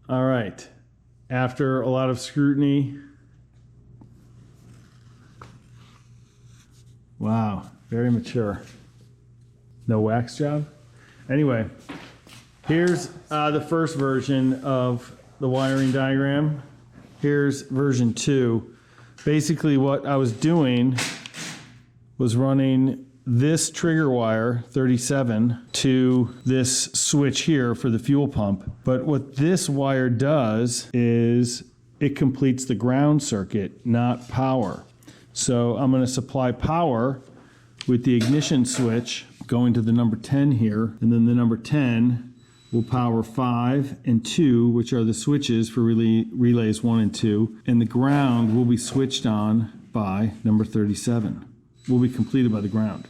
All right. After a lot of scrutiny. Wow, very mature. No wax job? Anyway, here's the first version of the wiring diagram. Here's version 2. Basically what I was doing was running this trigger wire 37 to this switch here for the fuel pump. But what this wire does is it completes the ground circuit, not power. So I'm going to supply power with the ignition switch going to the number 10 here, and then the number 10 will power 5 and 2, which are the switches for relays 1 and 2, and the ground will be switched on by number 37. Will be completed by the ground.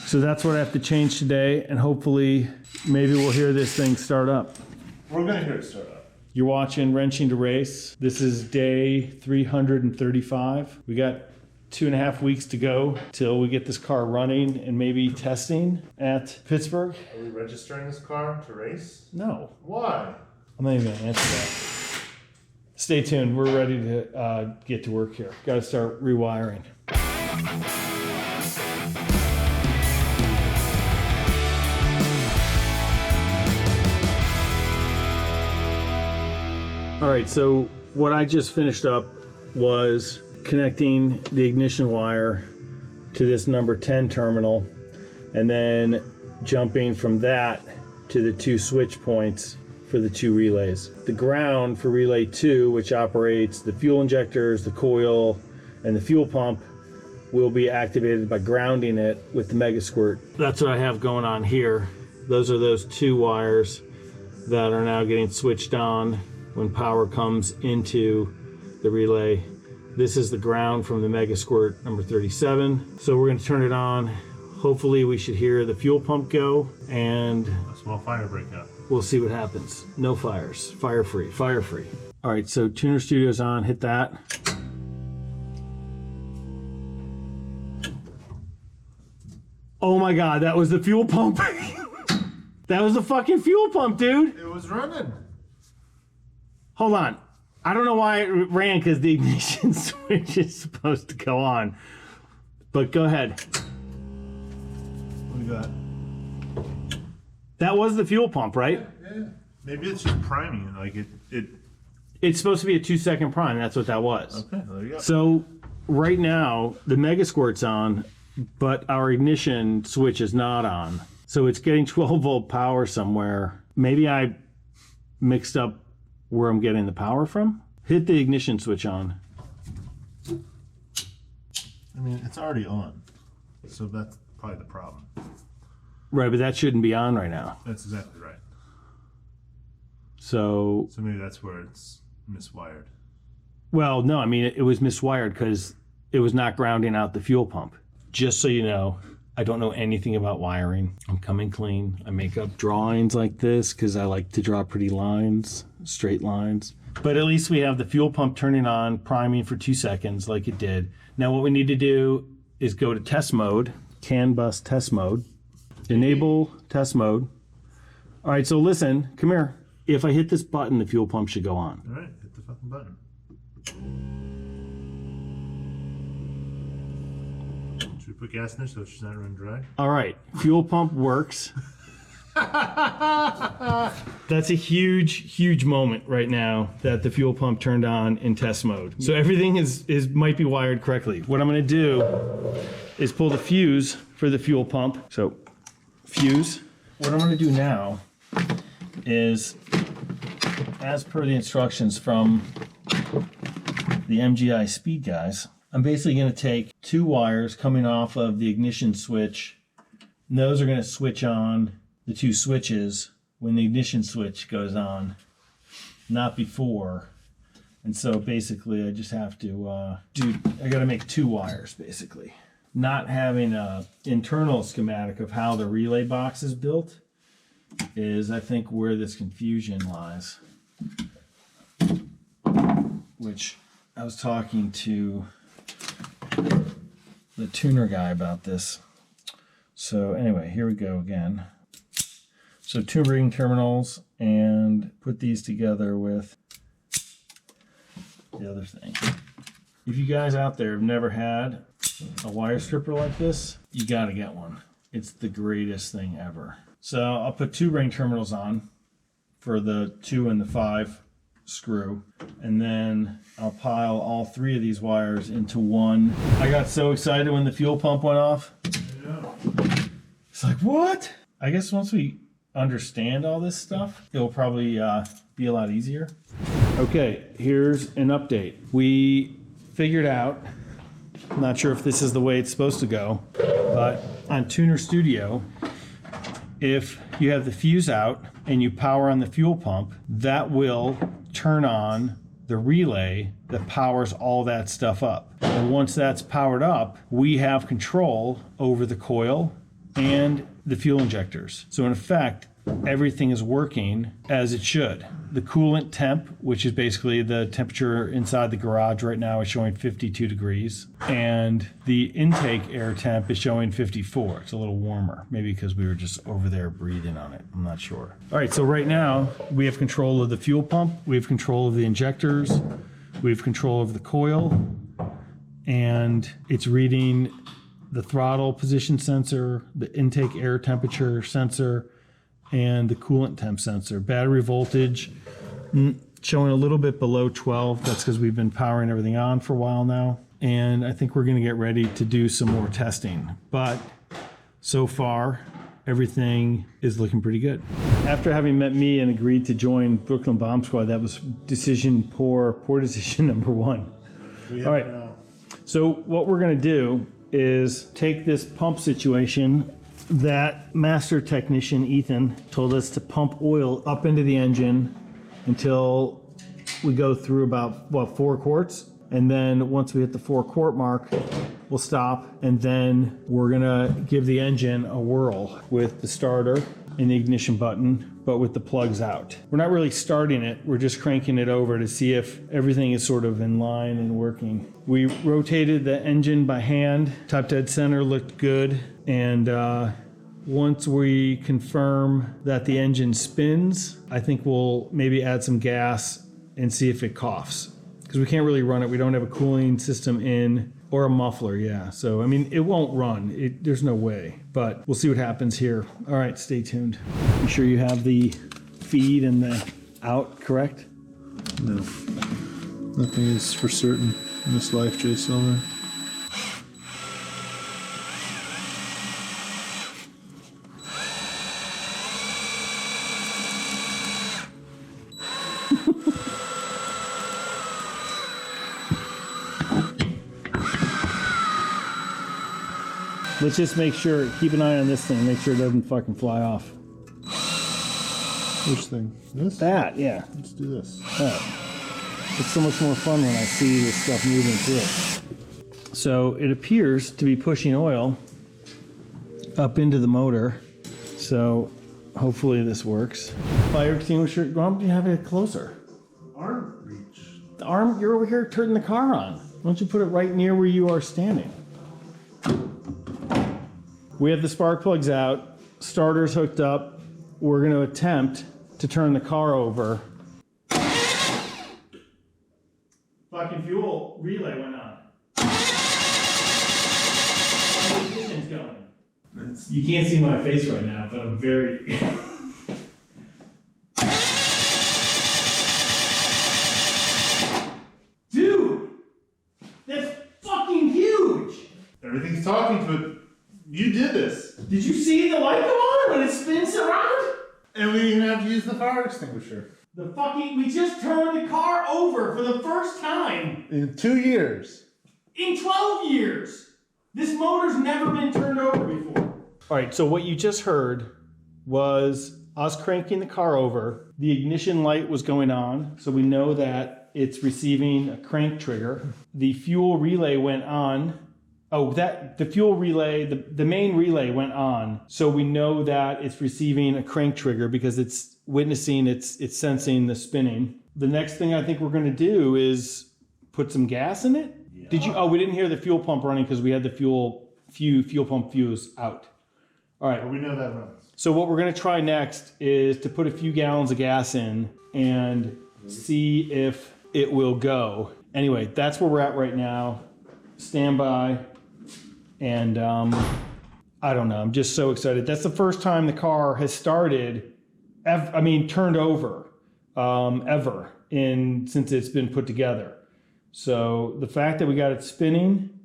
So that's what I have to change today, and hopefully maybe we'll hear this thing start up. We're gonna hear it start up. You're watching Wrenching to Race. This is day 335. We got 2.5 weeks to go till we get this car running and maybe testing at Pittsburgh. Are we registering this car to race? No. Why? I'm not even gonna answer that. Stay tuned, we're ready to get to work here. Gotta start rewiring. All right, so what I just finished up was connecting the ignition wire to this number 10 terminal, and then jumping from that to the 2 switch points for the 2 relays. The ground for relay 2, which operates the fuel injectors, the coil, and the fuel pump, will be activated by grounding it with the Mega Squirt. That's what I have going on here. Those are those 2 wires that are now getting switched on when power comes into the relay. This is the ground from the Mega Squirt number 37. So we're going to turn it on. Hopefully we should hear the fuel pump go, and A small fire breakout. we'll see what happens. No fires. Fire free. Fire free. All right, so Tuner Studio's on. Hit that. Oh my God, that was the fuel pump. That was the fucking fuel pump, dude. It was running. Hold on. I don't know why it ran, because the ignition switch is supposed to go on. But go ahead. What do you got? That was the fuel pump, right? Yeah. Maybe it's just priming. Like it. It's supposed to be a 2-second prime. That's what that was. Okay, there you go. So right now, the Mega Squirt's on, but our ignition switch is not on. So it's getting 12-volt power somewhere. Maybe I mixed up where I'm getting the power from. Hit the ignition switch on. I mean, it's already on. So that's probably the problem. Right, but that shouldn't be on right now. That's exactly right. So maybe that's where it's miswired. well, no, I mean, it was miswired because it was not grounding out the fuel pump. Just so you know, I don't know anything about wiring. I'm coming clean. I make up drawings like this because I like to draw pretty lines, straight lines. But at least we have the fuel pump turning on, priming for 2 seconds like it did. Now what we need to do is go to test mode, CAN bus test mode, enable test mode. All right, so listen, come here. If I hit this button, the fuel pump should go on. All right, hit the fucking button. Should we put gas in there so she's not running dry? All right, fuel pump works. That's a huge, huge moment right now that the fuel pump turned on in test mode. So everything might be wired correctly. What I'm gonna do is pull the fuse for the fuel pump. So fuse. What I'm gonna do now is, as per the instructions from the MGI Speed guys, I'm basically gonna take 2 wires coming off of the ignition switch, and those are gonna switch on the 2 switches when the ignition switch goes on, not before. And so basically I just have to I gotta make 2 wires basically. Not having a internal schematic of how the relay box is built is, I think, where this confusion lies. Which I was talking to the tuner guy about this. So anyway, here we go again. So 2 ring terminals, and put these together with the other thing. If you guys out there have never had a wire stripper like this, you gotta get one. It's the greatest thing ever. So I'll put 2 ring terminals on for the 2 and the 5 screw, and then I'll pile all 3 of these wires into one. I got so excited when the fuel pump went off. Yeah. It's like, what? I guess once we understand all this stuff, it'll probably be a lot easier. Okay, here's an update. We figured out, I'm not sure if this is the way it's supposed to go, but on Tuner Studio, if you have the fuse out and you power on the fuel pump, that will turn on the relay that powers all that stuff up. And once that's powered up, we have control over the coil and the fuel injectors. So in effect, everything is working as it should. The coolant temp, which is basically the temperature inside the garage right now, is showing 52 degrees. And the intake air temp is showing 54. It's a little warmer, maybe because we were just over there breathing on it. I'm not sure. All right, so right now we have control of the fuel pump. We have control of the injectors. We have control of the coil. And it's reading the throttle position sensor, the intake air temperature sensor, and the coolant temp sensor. Battery voltage showing a little bit below 12. That's because we've been powering everything on for a while now. And I think we're going to get ready to do some more testing. But so far, everything is looking pretty good. After having met me and agreed to join Brooklyn Bomb Squad, that was poor decision number 1. All right. So what we're going to do is take this pump situation that master technician Ethan told us to pump oil up into the engine until we go through about 4 quarts, and then once we hit the 4 quart mark, we'll stop, and then we're gonna give the engine a whirl with the starter and the ignition button, but with the plugs out. We're not really starting it, we're just cranking it over to see if everything is sort of in line and working. We rotated the engine by hand, top dead center looked good, and once we confirm that the engine spins, I think we'll maybe add some gas and see if it coughs. Because we can't really run it, we don't have a cooling system in, or a muffler, yeah. So, I mean, it won't run, there's no way, but we'll see what happens here. All right, stay tuned. You sure you have the feed and the out correct? No. Nothing is for certain in this life, Jay Silver. Let's just make sure, keep an eye on this thing, make sure it doesn't fucking fly off. Which thing? This? That, yeah. Let's do this. That. It's so much more fun when I see this stuff moving through it. So it appears to be pushing oil up into the motor. So hopefully this works. Fire extinguisher, why don't you have it closer? Arm reach. The arm, you're over here turning the car on. Why don't you put it right near where you are standing? We have the spark plugs out, starter's hooked up. We're going to attempt to turn the car over. Fucking fuel relay went on. The ignition's going. You can't see my face right now, but I'm very... Dude! That's fucking huge! Everything's talking to it. You did this. Did you see the light come on when it spins around? And we didn't even have to use the fire extinguisher. We just turned the car over for the first time. In 2 years. In 12 years. This motor's never been turned over before. All right, so what you just heard was us cranking the car over. The ignition light was going on, so we know that it's receiving a crank trigger. The fuel relay went on. Oh, the fuel relay, the main relay went on. So we know that it's receiving a crank trigger because it's witnessing, it's sensing the spinning. The next thing I think we're going to do is put some gas in it. Yeah. We didn't hear the fuel pump running because we had the fuel pump fuse out. All right. But we know that runs. So what we're gonna try next is to put a few gallons of gas in and see if it will go. Anyway, that's where we're at right now. Stand by. And I don't know, I'm just so excited. That's the first time the car has started, turned over ever since it's been put together. So the fact that we got it spinning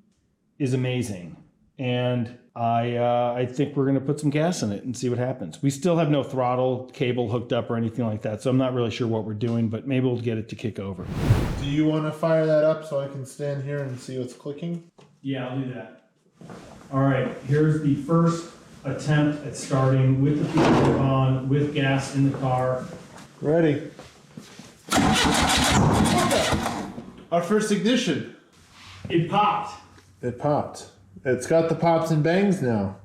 is amazing. And I think we're going to put some gas in it and see what happens. We still have no throttle cable hooked up or anything like that, so I'm not really sure what we're doing, but maybe we'll get it to kick over. Do you want to fire that up so I can stand here and see what's clicking? Yeah, I'll do that. All right, here's the first attempt at starting with the feature on, with gas in the car. Ready. Our first ignition. It popped. It popped. It's got the pops and bangs now.